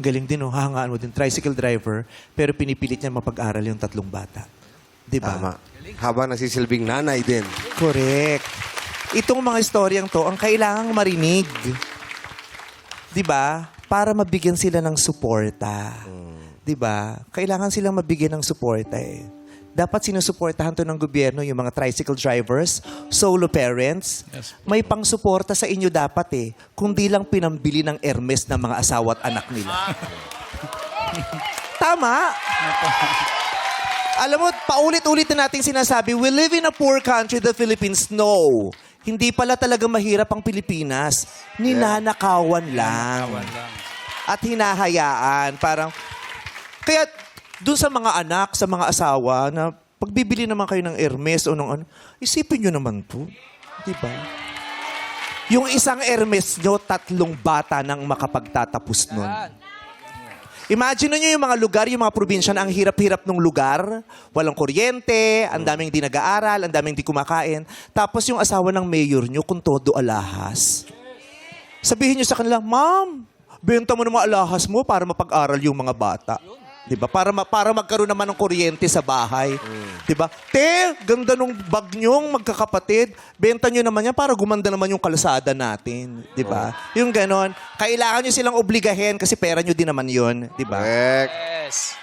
Galing din, oh. Hahangaan mo din. Tricycle driver, pero pinipilit niya mapag-aral yung 3 bata. Di ba? Tama. Habang nagsisilbing nanay din. Correct. Itong mga istoryang to, ang kailangang marinig. Di ba? Para mabigyan sila ng suporta. Di ba? Kailangan silang mabigyan ng suporta eh. Dapat sinusuportahan to ng gobyerno, yung mga tricycle drivers, solo parents. May pang-suporta sa inyo dapat eh. Kundi lang pinambili ng Hermes ng mga asawa at anak nila. Tama? Alam mo, paulit-ulit na natin sinasabi, we live in a poor country, the Philippines. No. Hindi pala talaga mahirap ang Pilipinas. Ninanakawan lang. At hinahayaan. Parang, kaya doon sa mga anak, sa mga asawa, na pagbibili naman kayo ng Hermes o ng ano, isipin nyo naman to. Diba? Yung isang Hermes nyo, 3 bata nang makapagtatapos nun. Imagine nyo yung mga lugar, yung mga probinsya na ang hirap-hirap ng lugar. Walang kuryente, ang daming di nag-aaral, ang daming di kumakain. Tapos yung asawa ng mayor nyo, kung todo alahas. Sabihin nyo sa kanila, Ma'am, benta mo ng mga alahas mo para mapag-aral yung mga bata. Diba? Para magkaroon naman ng kuryente sa bahay. Diba? Te, ganda nung bag nyong magkakapatid. Benta nyo naman yan para gumanda naman yung kalsada natin. Diba? Yung ganon. Kailangan nyo silang obligahin kasi pera nyo din naman yun. Diba? Correct. Yes.